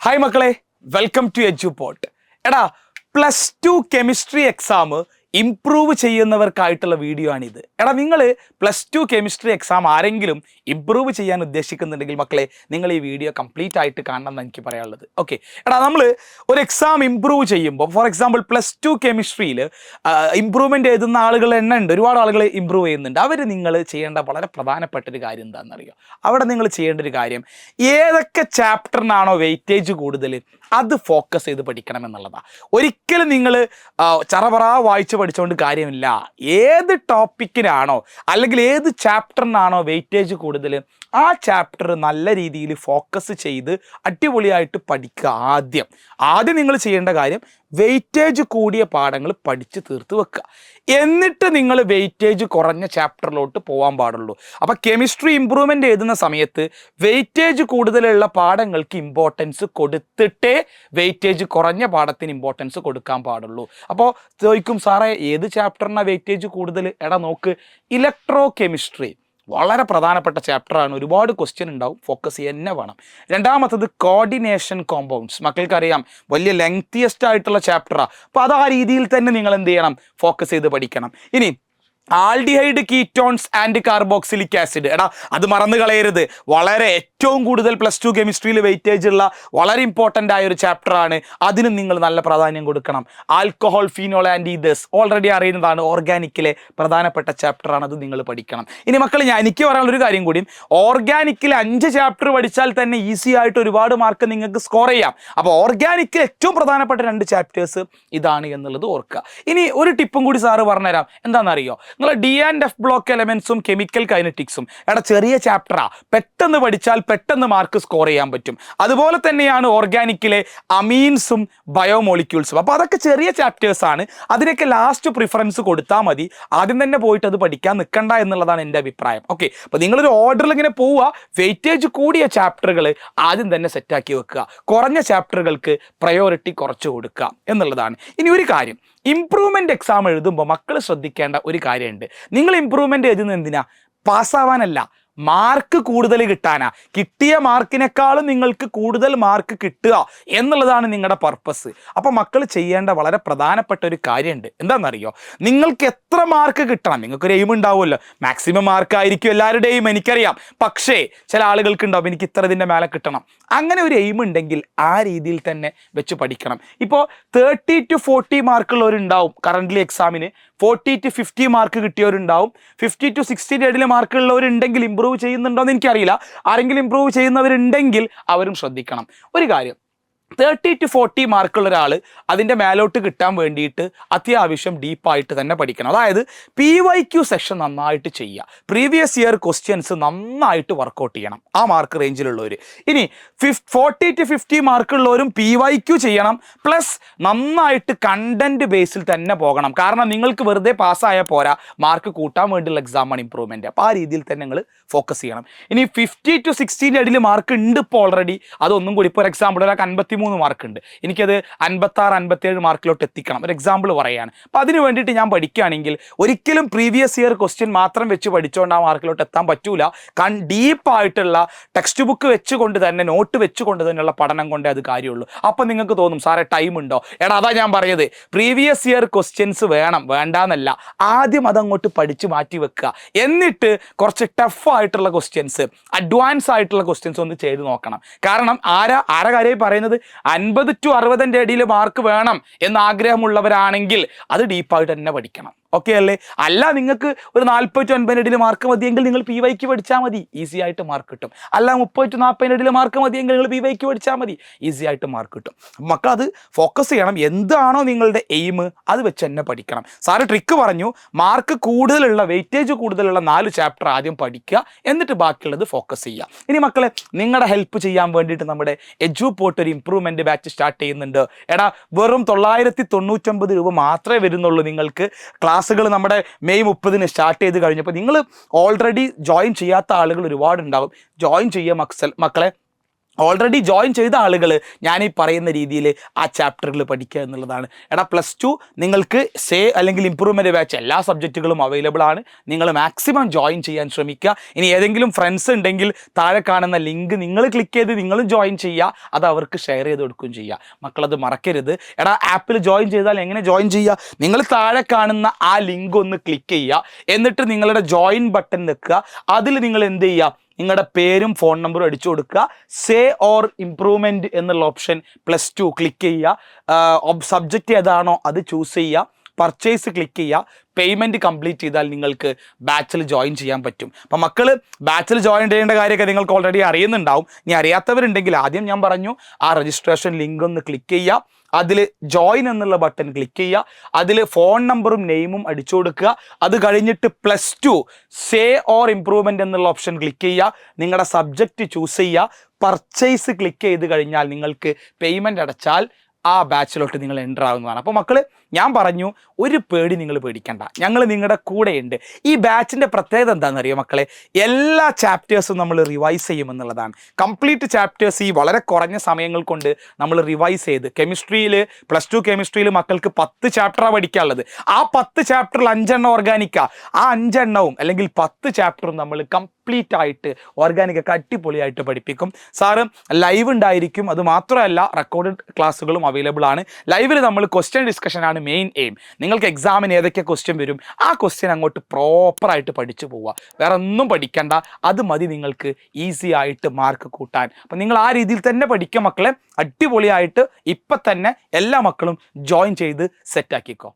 Hi മക്കളെ, welcome to എഡ്യൂപോട്ട്. എടാ, +2 chemistry exam improve ചെയ്യുന്നവർക്കായിട്ടുള്ള video ആണിത്. എടാ, നിങ്ങൾ +2 കെമിസ്ട്രി എക്സാം ആരെങ്കിലും ഇംപ്രൂവ് ചെയ്യാൻ ഉദ്ദേശിക്കുന്നുണ്ടെങ്കിൽ മക്കളെ, നിങ്ങൾ ഈ വീഡിയോ കംപ്ലീറ്റ് ആയിട്ട് കാണണം എന്ന് എനിക്ക് പറയാനുള്ളത്. ഓക്കെ, എടാ, നമ്മൾ ഒരു എക്സാം ഇംപ്രൂവ് ചെയ്യുമ്പോൾ, ഫോർ എക്സാമ്പിൾ +2 കെമിസ്ട്രിയിൽ ഇംപ്രൂവ്മെൻ്റ് എഴുതുന്ന ആളുകൾ എണ്ണ ഉണ്ട്, ഒരുപാട് ആളുകൾ ഇംപ്രൂവ് ചെയ്യുന്നുണ്ട്. അവർ നിങ്ങൾ ചെയ്യേണ്ട വളരെ പ്രധാനപ്പെട്ട ഒരു കാര്യം എന്താണെന്നറിയോ? അവിടെ നിങ്ങൾ ചെയ്യേണ്ട ഒരു കാര്യം, ഏതൊക്കെ ചാപ്റ്ററിനാണോ വെയിറ്റേജ് കൂടുതൽ അത് ഫോക്കസ് ചെയ്ത് പഠിക്കണം എന്നുള്ളതാണ്. ഒരിക്കലും നിങ്ങൾ ചറപറ വായിച്ച് പഠിച്ചുകൊണ്ട് കാര്യമില്ല. ഏത് ടോപ്പിക്കിനാണോ അല്ലെങ്കിൽ ഏത് ചാപ്റ്ററിനാണോ വെയിറ്റേജ് കൂടുതൽ, ആ ചാപ്റ്റർ നല്ല രീതിയിൽ ഫോക്കസ് ചെയ്ത് അടിപൊളിയായിട്ട് പഠിക്കുക. ആദ്യം നിങ്ങൾ ചെയ്യേണ്ട കാര്യം, വെയിറ്റേജ് കൂടിയ പാഠങ്ങൾ പഠിച്ച് തീർത്ത് വെക്കുക. എന്നിട്ട് നിങ്ങൾ വെയിറ്റേജ് കുറഞ്ഞ ചാപ്റ്ററിലോട്ട് പോകാൻ പാടുള്ളൂ. അപ്പോൾ കെമിസ്ട്രി ഇംപ്രൂവ്മെൻ്റ് എഴുതുന്ന സമയത്ത് വെയിറ്റേജ് കൂടുതലുള്ള പാഠങ്ങൾക്ക് ഇമ്പോർട്ടൻസ് കൊടുത്തിട്ടേ വെയിറ്റേജ് കുറഞ്ഞ പാഠത്തിന് ഇമ്പോർട്ടൻസ് കൊടുക്കാൻ പാടുള്ളൂ. അപ്പോൾ ചോദിക്കും, സാറേ ഏത് ചാപ്റ്ററിനാണ് വെയിറ്റേജ് കൂടുതൽ? എടാ നോക്ക്, ഇലക്ട്രോ കെമിസ്ട്രി വളരെ പ്രധാനപ്പെട്ട ചാപ്റ്ററാണ്. ഒരുപാട് ക്വസ്റ്റ്യൻ ഉണ്ടാവും, ഫോക്കസ് തന്നെ വേണം. രണ്ടാമത്തത് കോർഡിനേഷൻ കോമ്പൗണ്ട്സ്, മക്കൾക്കറിയാം വലിയ ലെങ്തിയസ്റ്റ് ആയിട്ടുള്ള ചാപ്റ്ററാണ്. അപ്പോൾ അത് ആ രീതിയിൽ തന്നെ നിങ്ങൾ എന്ത് ചെയ്യണം, ഫോക്കസ് ചെയ്ത് പഠിക്കണം. ഇനി aldehyde, ketones and carboxylic acid, എടാ അത് മറന്നു കളയരുത്. വളരെ ഏറ്റവും കൂടുതൽ +2 കെമിസ്ട്രിയിൽ വെയിറ്റേജ് ഉള്ള വളരെ ഇമ്പോർട്ടൻ്റ് ആയ ഒരു ചാപ്റ്ററാണ്. അതിനും നിങ്ങൾ നല്ല പ്രാധാന്യം കൊടുക്കണം. Alcohol, phenol and ethers already അറിയുന്നതാണ്, ഓർഗാനിക്കിലെ പ്രധാനപ്പെട്ട ചാപ്റ്ററാണ്, അത് നിങ്ങൾ പഠിക്കണം. ഇനി മക്കൾ, എനിക്ക് പറയാനുള്ളൊരു കാര്യം കൂടി, ഓർഗാനിക്കിൽ 5 ചാപ്റ്റർ പഠിച്ചാൽ തന്നെ ഈസി ആയിട്ട് ഒരുപാട് മാർക്ക് നിങ്ങൾക്ക് സ്കോർ ചെയ്യാം. അപ്പോൾ ഓർഗാനിക്കിൽ ഏറ്റവും പ്രധാനപ്പെട്ട 2 ചാപ്റ്റേഴ്സ് ഇതാണ് എന്നുള്ളത് ഓർക്കുക. ഇനി ഒരു ടിപ്പും കൂടി സാറ് പറഞ്ഞുതരാം. എന്താണെന്നറിയോ? നിങ്ങൾ D&F ബ്ലോക്ക് എലമെന്റ്സും കെമിക്കൽ കൈനറ്റിക്സും എടാ ചെറിയ ചാപ്റ്ററാ, പെട്ടെന്ന് പഠിച്ചാൽ പെട്ടെന്ന് മാർക്ക് സ്കോർ ചെയ്യാൻ പറ്റും. അതുപോലെ തന്നെയാണ് ഓർഗാനിക്കിലെ അമീൻസും ബയോമോളിക്യൂൾസും. അപ്പോൾ അതൊക്കെ ചെറിയ ചാപ്റ്റേഴ്സ് ആണ്, അതിനൊക്കെ ലാസ്റ്റ് പ്രിഫറൻസ് കൊടുത്താൽ മതി. ആദ്യം തന്നെ പോയിട്ട് അത് പഠിക്കാൻ നിൽക്കണ്ട എന്നുള്ളതാണ് എൻ്റെ അഭിപ്രായം. ഓക്കെ, അപ്പോൾ നിങ്ങളൊരു ഓർഡറിൽ ഇങ്ങനെ പോവുക, വെയിറ്റേജ് കൂടിയ ചാപ്റ്ററുകൾ ആദ്യം തന്നെ സെറ്റാക്കി വെക്കുക, കുറഞ്ഞ ചാപ്റ്ററുകൾക്ക് പ്രയോറിറ്റി കുറച്ച് കൊടുക്കുക എന്നുള്ളതാണ്. ഇനി ഒരു കാര്യം, ഇംപ്രൂവ്മെൻ്റ് എക്സാം എഴുതുമ്പോൾ മക്കൾ ശ്രദ്ധിക്കേണ്ട ഒരു കാര്യമുണ്ട്. നിങ്ങൾ ഇംപ്രൂവ്മെൻ്റ് എഴുതുന്നത് എന്തിനാ? പാസ്സാവാനല്ല, മാർക്ക് കൂടുതൽ കിട്ടാനാ. കിട്ടിയ മാർക്കിനേക്കാളും നിങ്ങൾക്ക് കൂടുതൽ മാർക്ക് കിട്ടുക എന്നുള്ളതാണ് നിങ്ങളുടെ പർപ്പസ്. അപ്പോൾ മക്കൾ ചെയ്യേണ്ട വളരെ പ്രധാനപ്പെട്ട ഒരു കാര്യമുണ്ട്. എന്താണെന്നറിയോ? നിങ്ങൾക്ക് എത്ര മാർക്ക് കിട്ടണം, നിങ്ങൾക്കൊരു എയിം ഉണ്ടാവുമല്ലോ. മാക്സിമം മാർക്ക് ആയിരിക്കും എല്ലാവരുടെയും, എനിക്കറിയാം. പക്ഷേ ചില ആളുകൾക്ക് ഉണ്ടാവും, എനിക്ക് ഇത്ര ഇതിൻ്റെ മേലെ കിട്ടണം. അങ്ങനെ ഒരു എയിം ഉണ്ടെങ്കിൽ ആ രീതിയിൽ തന്നെ വെച്ച് പഠിക്കണം. ഇപ്പോൾ 30 to 40 മാർക്കുള്ളവരുണ്ടാവും കറൻ്റ്ലി എക്സാമിന്, 40 to 50 മാർക്ക് കിട്ടിയവരുണ്ടാവും, 50 to 60 ഇടയിൽ മാർക്കുള്ളവരുണ്ടെങ്കിൽ ഇംപ്രൂവ് ചെയ്യുന്നുണ്ടോയെന്ന് എനിക്കറിയില്ല. ആരെങ്കിലും ഇംപ്രൂവ് ചെയ്യുന്നവരുണ്ടെങ്കിൽ അവരും ശ്രദ്ധിക്കണം ഒരു കാര്യം. 30 to 40 മാർക്കുള്ള ഒരാൾ അതിൻ്റെ മേലോട്ട് കിട്ടാൻ വേണ്ടിയിട്ട് അത്യാവശ്യം ഡീപ്പായിട്ട് തന്നെ പഠിക്കണം. അതായത് PYQ സെക്ഷൻ നന്നായിട്ട് ചെയ്യുക, പ്രീവിയസ് ഇയർ ക്വസ്റ്റ്യൻസ് നന്നായിട്ട് വർക്കൗട്ട് ചെയ്യണം ആ മാർക്ക് റേഞ്ചിലുള്ളവർ. ഇനി 40 to 50 മാർക്കുള്ളവരും PYQ ചെയ്യണം, പ്ലസ് നന്നായിട്ട് കണ്ടന്റ് ബേസിൽ തന്നെ പോകണം. കാരണം നിങ്ങൾക്ക് വെറുതെ പാസ്സായാൽ പോരാ, മാർക്ക് കൂട്ടാൻ വേണ്ടിയുള്ള എക്സാമാണ് ഇംപ്രൂവ്മെൻറ്റ്. അപ്പോൾ ആ രീതിയിൽ തന്നെ നിങ്ങൾ ഫോക്കസ് ചെയ്യണം. ഇനി 50 to 60 ഇടയിൽ മാർക്ക് ഉണ്ട് ഇപ്പോൾ ഓൾറെഡി, അതൊന്നും കൂടി, ഇപ്പോൾ എക്സാമ്പിൾ ഒരാൾക്ക് 53 മാർക്ക് ഉണ്ട്, എനിക്കത് 56 57 മാർക്കിലോട്ട് എത്തിക്കണം, ഒരു എക്സാമ്പിൾ പറയുകയാണ്. അപ്പോൾ അതിന് വേണ്ടിയിട്ട് ഞാൻ പഠിക്കുകയാണെങ്കിൽ ഒരിക്കലും പ്രീവിയസ് ഇയർ ക്വസ്റ്റ്യൻ മാത്രം വെച്ച് പഠിച്ചുകൊണ്ട് ആ മാർക്കിലോട്ട് എത്താൻ പറ്റൂല. ഡീപ്പായിട്ടുള്ള ടെക്സ്റ്റ് ബുക്ക് വെച്ചുകൊണ്ട് തന്നെ, നോട്ട് വെച്ചുകൊണ്ട് തന്നെയുള്ള പഠനം കൊണ്ടേ അത് കാര്യമുള്ളൂ. അപ്പോൾ നിങ്ങൾക്ക് തോന്നും, സാറേ ടൈം ഉണ്ടോ? എടാ അതാ ഞാൻ പറഞ്ഞത്, പ്രീവിയസ് ഇയർ ക്വസ്റ്റ്യൻസ് വേണം, വേണ്ടാന്നല്ല, ആദ്യം അതങ്ങോട്ട് പഠിച്ച് മാറ്റി വെക്കുക. എന്നിട്ട് കുറച്ച് ടഫായിട്ടുള്ള ക്വസ്റ്റ്യൻസ്, അഡ്വാൻസ് ആയിട്ടുള്ള ക്വസ്റ്റ്യൻസ് ഒന്ന് ചെയ്ത് നോക്കണം. കാരണം ആരാ കാര്യമായി പറയുന്നത്, 50 to 60 ഇടയിൽ മാർക്ക് വേണം എന്ന് ആഗ്രഹമുള്ളവരാണെങ്കിൽ അത് ഡീപ്പായിട്ട് തന്നെ പഠിക്കണം. ഓക്കെ അല്ലേ? അല്ല, നിങ്ങൾക്ക് ഒരു 40 to 50 ഇടയിൽ മാർക്ക് മതിയെങ്കിൽ നിങ്ങൾ PYQ പഠിച്ചാൽ മതി, ഈസി ആയിട്ട് മാർക്ക് കിട്ടും. അല്ല 30 to 40 ഇടയിൽ മാർക്ക് മതിയെങ്കിൽ നിങ്ങൾ PYQ പഠിച്ചാൽ മതി, ഈസി ആയിട്ട് മാർക്ക് കിട്ടും. മക്കൾ അത് ഫോക്കസ് ചെയ്യണം. എന്താണോ നിങ്ങളുടെ എയിം അത് വെച്ച് തന്നെ പഠിക്കണം. സാറ് ട്രിക്ക് പറഞ്ഞു, മാർക്ക് കൂടുതലുള്ള, വെയിറ്റേജ് കൂടുതലുള്ള 4 ചാപ്റ്റർ ആദ്യം പഠിക്കുക, എന്നിട്ട് ബാക്കിയുള്ളത് ഫോക്കസ് ചെയ്യുക. ഇനി മക്കളെ, നിങ്ങളുടെ ഹെൽപ്പ് ചെയ്യാൻ വേണ്ടിയിട്ട് നമ്മുടെ എഡ്യൂപോട്ട് ഒരു ഇംപ്രൂവ്മെൻറ്റ് ബാച്ച് സ്റ്റാർട്ട് ചെയ്യുന്നുണ്ട്. എടാ വെറും 999 രൂപ മാത്രമേ വരുന്നുള്ളൂ. നിങ്ങൾക്ക് ക്ലാസ്സുകൾ നമ്മുടെ മെയ് 30 സ്റ്റാർട്ട് ചെയ്ത് കഴിഞ്ഞപ്പോൾ നിങ്ങൾ ഓൾറെഡി ജോയിൻ ചെയ്യാത്ത ആളുകൾ ഒരുപാടുണ്ടാകും. ജോയിൻ ചെയ്യുക മക്കളെ. ഓൾറെഡി ജോയിൻ ചെയ്ത ആളുകൾ ഞാൻ ഈ പറയുന്ന രീതിയിൽ ആ ചാപ്റ്ററുകൾ പഠിക്കുക എന്നുള്ളതാണ്. എടാ +2 നിങ്ങൾക്ക് അല്ലെങ്കിൽ ഇമ്പ്രൂവ്മെൻറ്റ് ബാച്ച് എല്ലാ സബ്ജക്റ്റുകളും അവൈലബിൾ ആണ്. നിങ്ങൾ മാക്സിമം ജോയിൻ ചെയ്യാൻ ശ്രമിക്കുക. ഇനി ഏതെങ്കിലും ഫ്രണ്ട്സ് ഉണ്ടെങ്കിൽ താഴെ കാണുന്ന ലിങ്ക് നിങ്ങൾ ക്ലിക്ക് ചെയ്ത് നിങ്ങളും ജോയിൻ ചെയ്യുക, അത് അവർക്ക് ഷെയർ ചെയ്ത് കൊടുക്കുകയും ചെയ്യുക. മക്കളത് മറക്കരുത്. എടാ ആപ്പിൽ ജോയിൻ ചെയ്താൽ എങ്ങനെ ജോയിൻ ചെയ്യുക? നിങ്ങൾ താഴെ കാണുന്ന ആ ലിങ്ക് ഒന്ന് ക്ലിക്ക് ചെയ്യുക, എന്നിട്ട് നിങ്ങളുടെ ജോയിൻ ബട്ടൺ നിൽക്കുക. അതിൽ നിങ്ങൾ എന്ത് ചെയ്യുക? നിങ്ങളുടെ പേരും ഫോൺ നമ്പറും അടിച്ചു കൊടുക്കുക. സേ ഓർ ഇംപ്രൂവ്മെൻറ്റ് എന്നുള്ള ഓപ്ഷൻ +2 ക്ലിക്ക് ചെയ്യുക. സബ്ജക്റ്റ് ഏതാണോ അത് ചൂസ് ചെയ്യുക. പർച്ചേസ് ക്ലിക്ക് ചെയ്യുക. പേയ്മെൻറ്റ് കംപ്ലീറ്റ് ചെയ്താൽ നിങ്ങൾക്ക് ബാച്ചിൽ ജോയിൻ ചെയ്യാൻ പറ്റും. അപ്പം മക്കൾ ബാച്ചിൽ ജോയിൻ ചെയ്യേണ്ട കാര്യമൊക്കെ നിങ്ങൾക്ക് ഓൾറെഡി അറിയുന്നുണ്ടാവും. ഇനി അറിയാത്തവരുണ്ടെങ്കിൽ ആദ്യം ഞാൻ പറഞ്ഞു ആ രജിസ്ട്രേഷൻ ലിങ്ക് ഒന്ന് ക്ലിക്ക് ചെയ്യുക. അതിൽ ജോയിൻ എന്നുള്ള ബട്ടൺ ക്ലിക്ക് ചെയ്യുക. അതിൽ ഫോൺ നമ്പറും നെയിമും അടിച്ചു കൊടുക്കുക. അത് കഴിഞ്ഞിട്ട് +2 സേ ഓർ ഇംപ്രൂവ്മെൻറ്റ് എന്നുള്ള ഓപ്ഷൻ ക്ലിക്ക് ചെയ്യുക. നിങ്ങളുടെ സബ്ജക്റ്റ് ചൂസ് ചെയ്യുക. പർച്ചേസ് ക്ലിക്ക് ചെയ്ത് കഴിഞ്ഞാൽ നിങ്ങൾക്ക് പേയ്മെൻറ്റ് അടച്ചാൽ ആ ബാച്ചിലോട്ട് നിങ്ങൾ എൻ്റർ ആവുന്നതാണ്. അപ്പോൾ മക്കൾ ഞാൻ പറഞ്ഞു, ഒരു പേടി നിങ്ങൾ പേടിക്കണ്ട, ഞങ്ങൾ നിങ്ങളുടെ കൂടെയുണ്ട്. ഈ ബാച്ചിൻ്റെ പ്രത്യേകത എന്താണെന്നറിയോ മക്കളെ? എല്ലാ ചാപ്റ്റേഴ്സും നമ്മൾ റിവൈസ് ചെയ്യുമെന്നുള്ളതാണ്. കംപ്ലീറ്റ് ചാപ്റ്റേഴ്സ് ഈ വളരെ കുറഞ്ഞ സമയങ്ങൾ കൊണ്ട് നമ്മൾ റിവൈസ് ചെയ്ത് കെമിസ്ട്രിയിൽ +2 കെമിസ്ട്രിയിൽ മക്കൾക്ക് 10 ചാപ്റ്ററാണ് പഠിക്കാനുള്ളത്. ആ 10 ചാപ്റ്ററിൽ 5 എണ്ണം ഓർഗാനിക്കാ. ആ 5 എണ്ണവും അല്ലെങ്കിൽ 10 ചാപ്റ്ററും നമ്മൾ കംപ്ലീറ്റ് ആയിട്ട് ഓർഗാനിക്കൊക്കെ അടിപൊളിയായിട്ട് പഠിപ്പിക്കും. സാറ് ലൈവ് ഉണ്ടായിരിക്കും. അത് മാത്രമല്ല റെക്കോർഡഡ് ക്ലാസ്സുകളും അവൈലബിൾ ആണ്. ലൈവിൽ നമ്മൾ ക്വസ്റ്റ്യൻ ഡിസ്കഷൻ ആണ് മെയിൻ എയിം. നിങ്ങൾക്ക് എക്സാമിന് ഏതൊക്കെ ക്വസ്റ്റ്യൻ വരും ആ ക്വസ്റ്റ്യൻ അങ്ങോട്ട് പ്രോപ്പറായിട്ട് പഠിച്ചു പോവുക. വേറെ ഒന്നും പഠിക്കണ്ട, അത് മതി നിങ്ങൾക്ക് ഈസി ആയിട്ട് മാർക്ക് കൂട്ടാൻ. അപ്പം നിങ്ങൾ ആ രീതിയിൽ തന്നെ പഠിക്കുക മക്കളെ. അടിപൊളിയായിട്ട് ഇപ്പം തന്നെ എല്ലാ മക്കളും ജോയിൻ ചെയ്ത് സെറ്റാക്കിക്കോ.